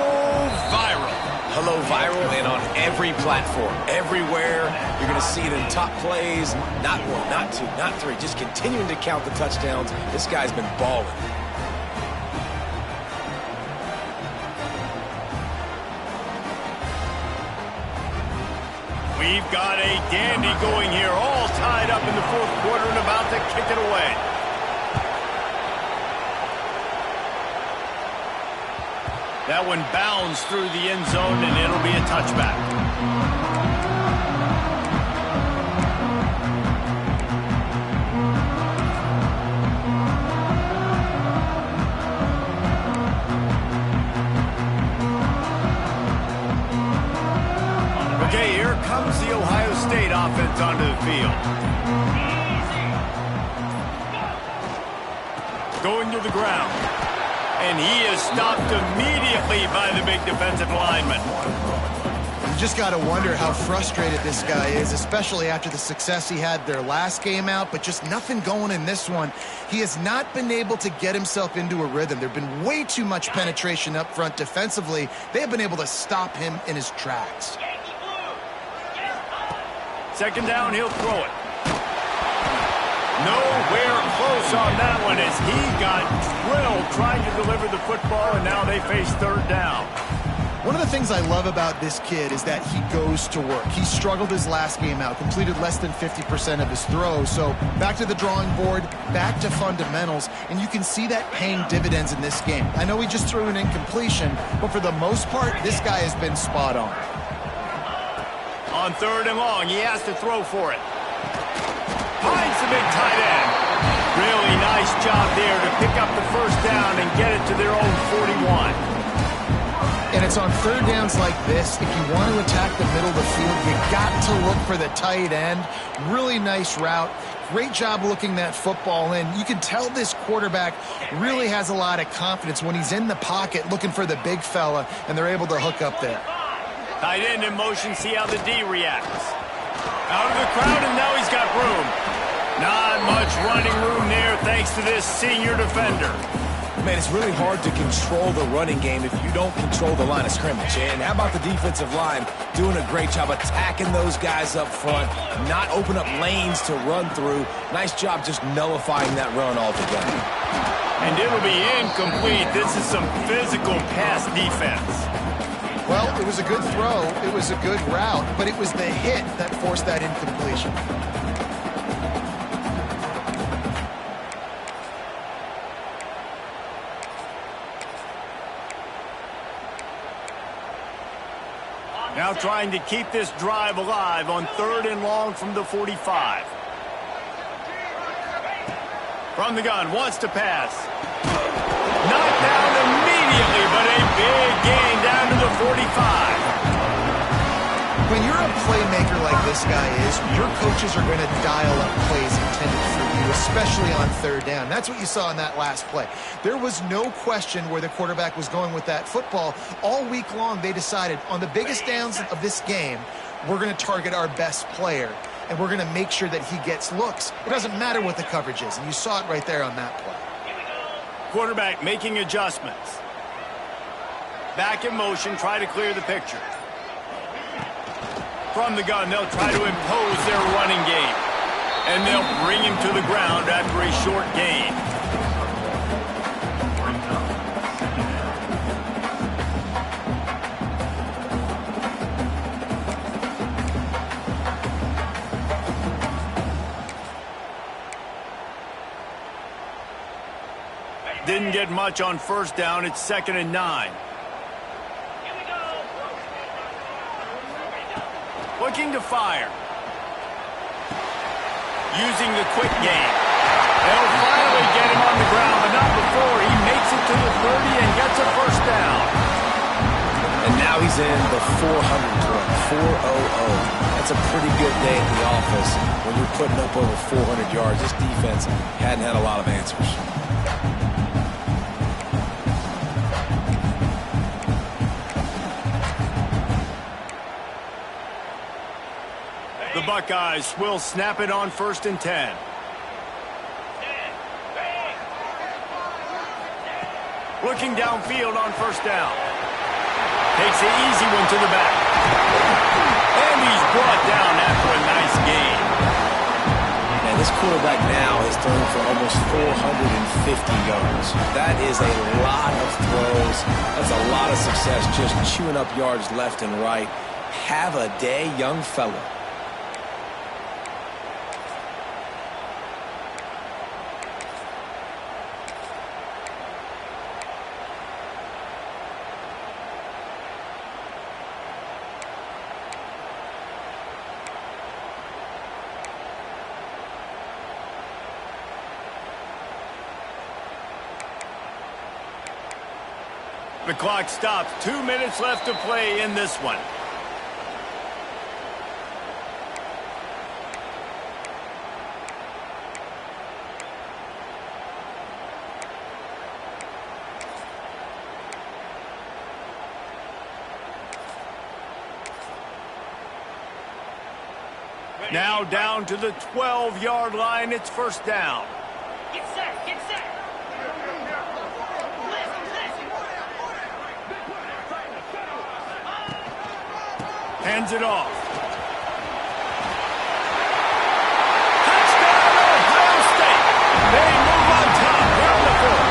Speaker 1: viral.
Speaker 2: Hello, viral, and on every platform, everywhere. You're going to see it in top plays. Not one, not two, not three. Just continuing to count the touchdowns. This guy's been balling.
Speaker 1: We've got a dandy going here, all tied up in the fourth quarter and about to kick it away. That one bounds through the end zone, and it'll be a touchback. Okay, here comes the Ohio State offense onto the field. Going to the ground. And he is stopped immediately by the big defensive lineman.
Speaker 3: You just got to wonder how frustrated this guy is, especially after the success he had their last game out, but just nothing going in this one. He has not been able to get himself into a rhythm. There have been way too much penetration up front defensively. They have been able to stop him in his tracks.
Speaker 1: Second down, he'll throw it. Nowhere close on that one as he got drilled trying to deliver the football, and now they face third down.
Speaker 3: One of the things I love about this kid is that he goes to work. He struggled his last game out, completed less than 50% of his throws. So back to the drawing board, back to fundamentals, and you can see that paying dividends in this game. I know he just threw an incompletion, but for the most part, this guy has been spot on.
Speaker 1: On third and long, he has to throw for it. Finds the big tight end. Really nice job there to pick up the first down and get it to their own 41.
Speaker 3: And it's on third downs like this, if you want to attack the middle of the field, you got to look for the tight end. Really nice route. Great job looking that football in. You can tell this quarterback really has a lot of confidence when he's in the pocket looking for the big fella, and they're able to hook up there.
Speaker 1: Tight end in motion, see how the D reacts. Out of the crowd, and now he's got room. Not much running room there thanks to this senior defender.
Speaker 2: Man, it's really hard to control the running game if you don't control the line of scrimmage. And how about the defensive line doing a great job attacking those guys up front, not open up lanes to run through. Nice job just nullifying that run altogether.
Speaker 1: And it'll be incomplete. This is some physical pass defense.
Speaker 3: Well, it was a good throw, it was a good route, but it was the hit that forced that incompletion.
Speaker 1: Now trying to keep this drive alive on third and long from the 45. From the gun, wants to pass. Knocked down immediately, but a big gain down to the 45.
Speaker 3: When you're a playmaker like this guy is, your coaches are going to dial up plays intended for you, especially on third down. That's what you saw in that last play. There was no question where the quarterback was going with that football. All week long, they decided on the biggest downs of this game, we're going to target our best player, and we're going to make sure that he gets looks. It doesn't matter what the coverage is, and you saw it right there on that play.
Speaker 1: Quarterback making adjustments. Back in motion, try to clear the picture. From the gun, they'll try to impose their running game. And they'll bring him to the ground after a short gain. Didn't get much on first down. It's 2nd and 9. Looking to fire. Using the quick game. They'll finally get him on the ground, but not before he makes it to the 30 and gets a first down.
Speaker 2: And now he's in the 400 club, 400. That's a pretty good day at the office when you're putting up over 400 yards. This defense hadn't had a lot of answers.
Speaker 1: The Buckeyes will snap it on 1st and 10. Looking downfield on 1st down. Takes the easy one to the back. And he's brought down after a nice gain.
Speaker 2: And this quarterback now is throwing for almost 450 yards. That is a lot of throws. That's a lot of success just chewing up yards left and right. Have a day, young fella.
Speaker 1: The clock stops. 2 minutes left to play in this one. Now down to the 12-yard line. It's 1st down.
Speaker 5: Get set, get set.
Speaker 1: Hands it off. Touchdown, Ohio State. They move on top. Here on the 4th.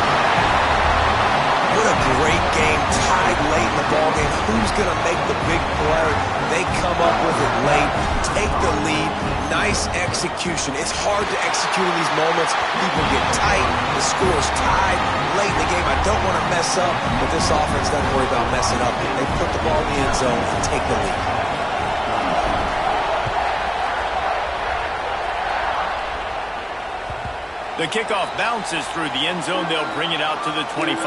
Speaker 2: What a great game, tied late in the ballgame. Who's going to make the big play? They come up with it late, take the lead. Nice execution. It's hard to execute in these moments. People get tight. The score's tied late in the game. I don't want to mess up, but this offense doesn't worry about messing up. They put the ball in the end zone and take the lead.
Speaker 1: The kickoff bounces through the end zone. They'll bring it out to the 25.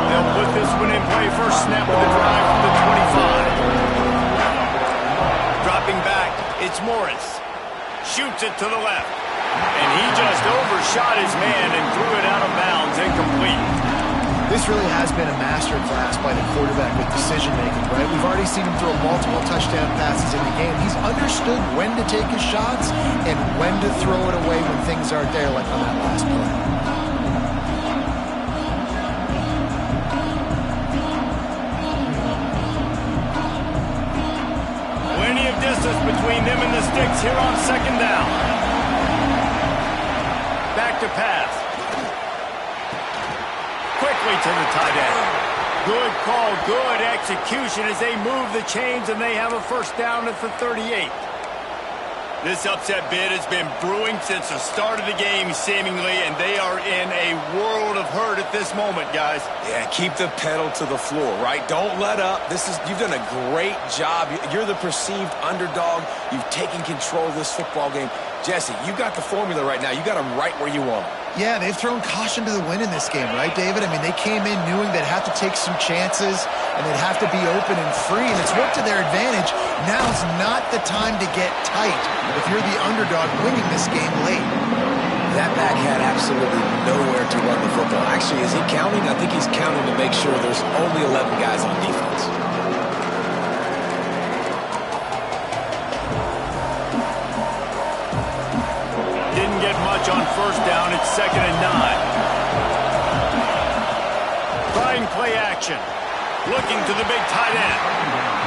Speaker 1: They'll put this one in play. First snap of the drive from the 25. Dropping back, it's Morris. Shoots it to the left. And he just overshot his man and threw it out of bounds, incomplete.
Speaker 6: This really has been a masterclass by the quarterback with decision-making, right? We've already seen him throw multiple touchdown passes in the game. He's understood when to take his shots and when to throw it away when things aren't there, like on that last play.
Speaker 1: Distance between them and the sticks here on 2nd down. Back to pass. Quickly to the tight end. Good call, good execution as they move the chains and they have a 1st down at the 38. This upset bid has been brewing since the start of the game, seemingly, and they are in a world of hurt at this moment, guys.
Speaker 2: Yeah, keep the pedal to the floor, right? Don't let up. You've done a great job. You're the perceived underdog. You've taken control of this football game. Jesse, you got the formula right now. You got them right where you want them.
Speaker 6: Yeah, they've thrown caution to the wind in this game, right, David? I mean, they came in knowing they'd have to take some chances and they'd have to be open and free, and it's worked to their advantage. Now's not the time to get tight if you're the underdog winning this game late.
Speaker 2: That back had absolutely nowhere to run the football. Actually, is he counting? I think he's counting to make sure there's only 11 guys on defense.
Speaker 1: Didn't get much on 1st down. It's 2nd and 9. Trying play action. Looking to the big tight end.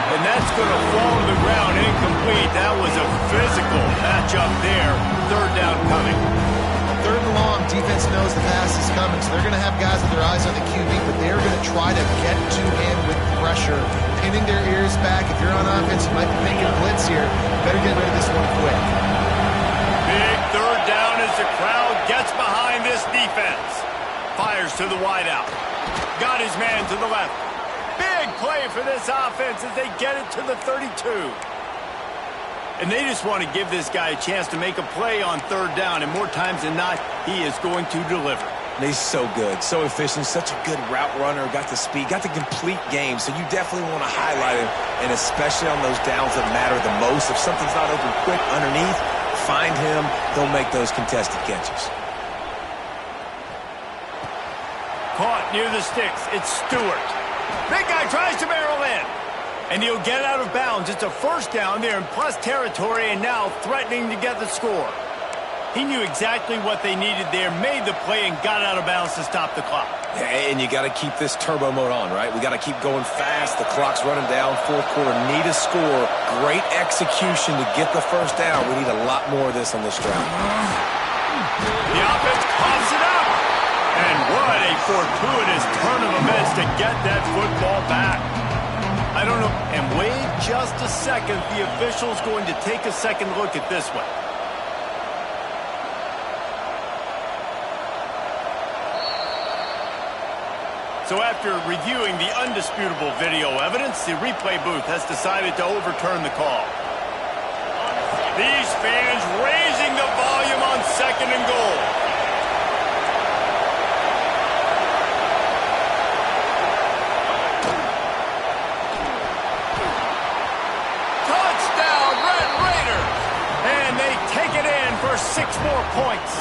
Speaker 1: And that's going to fall to the ground incomplete. That was a physical matchup there. 3rd down coming.
Speaker 6: 3rd and long, defense knows the pass is coming, so they're going to have guys with their eyes on the QB, but they're going to try to get to him with pressure, pinning their ears back. If you're on offense, you might be thinking blitz here. Better get rid of this one quick.
Speaker 1: Big 3rd down as the crowd gets behind this defense. Fires to the wideout. Got his man to the left. Big play for this offense as they get it to the 32. And they just want to give this guy a chance to make a play on 3rd down, and more times than not, he is going to deliver.
Speaker 2: He's so good, so efficient, such a good route runner, got the speed, got the complete game, so you definitely want to highlight him, and especially on those downs that matter the most. If something's not open quick underneath, find him, he'll make those contested catches.
Speaker 1: Caught near the sticks, it's Stewart. Big guy tries to barrel in, and he'll get out of bounds. It's a first down there in plus territory, and now threatening to get the score. He knew exactly what they needed there, made the play, and got out of bounds to stop the clock.
Speaker 2: Yeah, and you got to keep this turbo mode on, right? We got to keep going fast. The clock's running down, fourth quarter. Need a score. Great execution to get the first down. We need a lot more of this on this drive.
Speaker 1: The offense coughs it up. And what a fortuitous turn of events to get that football back. I don't know. And wait just a second. The official's going to take a second look at this one. So after reviewing the undisputable video evidence, the replay booth has decided to overturn the call. These fans raising the volume on second and goal. Touchdown, Red Raiders! And they take it in for 6 more points.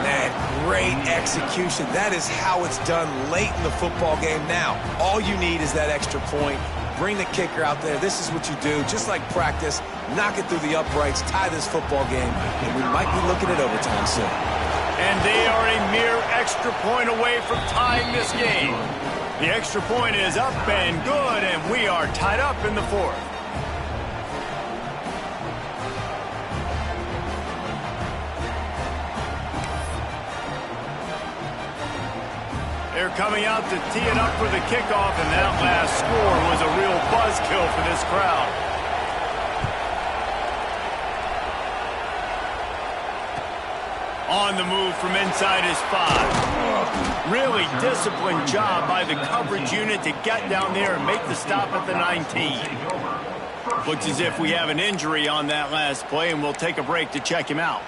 Speaker 2: Man, great execution. That is how it's done late in the football game. Now, all you need is that extra point. Bring the kicker out there. This is what you do. Just like practice, knock it through the uprights, tie this football game, and we might be looking at overtime soon.
Speaker 1: And they are a mere extra point away from tying this game. The extra point is up and good, and we are tied up in the fourth. They're coming out to tee it up for the kickoff, and that last score was a real buzzkill for this crowd. On the move from inside his 5. Really disciplined job by the coverage unit to get down there and make the stop at the 19. Looks as if we have an injury on that last play, and we'll take a break to check him out.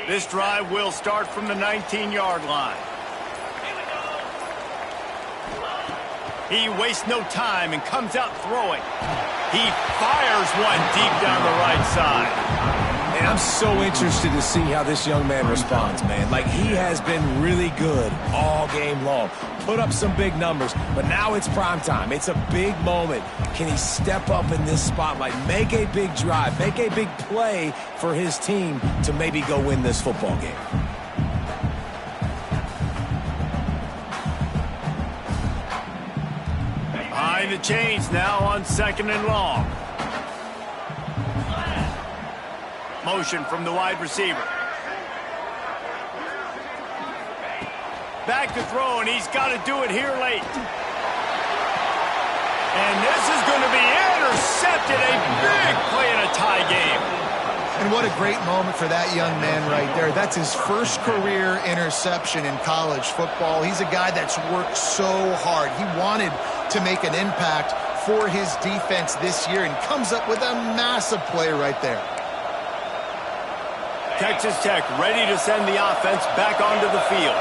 Speaker 1: This drive will start from the 19-yard line. He wastes no time and comes out throwing. He fires one deep down the right side.
Speaker 2: And I'm so interested to see how this young man responds, man. Like, he has been really good all game long. Put up some big numbers, but now it's prime time. It's a big moment. Can he step up in this spotlight, make a big drive, make a big play for his team to maybe go win this football game?
Speaker 1: Behind the chains now on 2nd and long. Motion from the wide receiver. Back to throw, and he's got to do it here late. And this is going to be intercepted. A big play in a tie game.
Speaker 6: And what a great moment for that young man right there. That's his first career interception in college football. He's a guy that's worked so hard. He wanted to make an impact for his defense this year and comes up with a massive play right there.
Speaker 1: Texas Tech ready to send the offense back onto the field.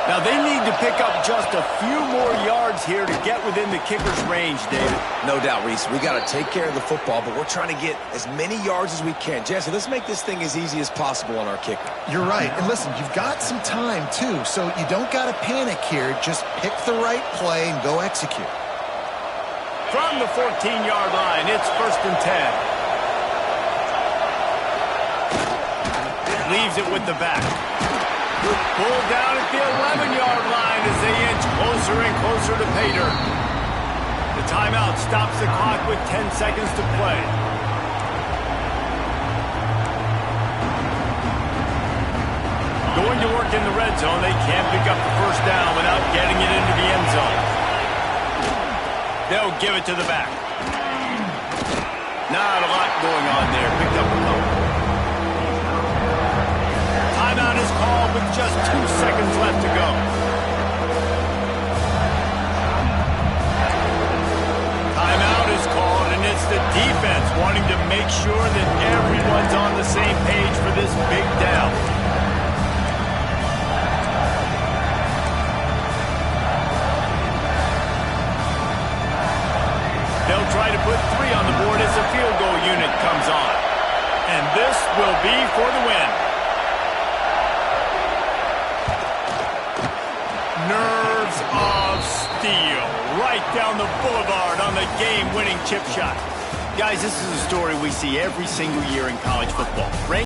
Speaker 1: Now they need to pick up just a few more yards here to get within the kicker's range, David.
Speaker 2: No doubt, Reese. We got to take care of the football, but we're trying to get as many yards as we can. Jesse, let's make this thing as easy as possible on our kicker.
Speaker 6: You're right. And listen, you've got some time, too, so you don't got to panic here. Just pick the right play and go execute.
Speaker 1: From the 14-yard line, it's 1st and 10. Leaves it with the back. Pulled down at the 11-yard line as they inch closer and closer to pay dirt. The timeout stops the clock with 10 seconds to play. Going to work in the red zone, they can't pick up the first down without getting it into the end zone. They'll give it to the back. Not a lot going on there. Picked up a couple. Timeout is called with just 2 seconds left to go. make sure that everyone's on the same page for this big down. They'll try to put 3 on the board as the field goal unit comes on. And this will be for the win. Nerves of steel. Right down the boulevard on the game-winning chip shot. Guys, this is a story we see every single year in college football.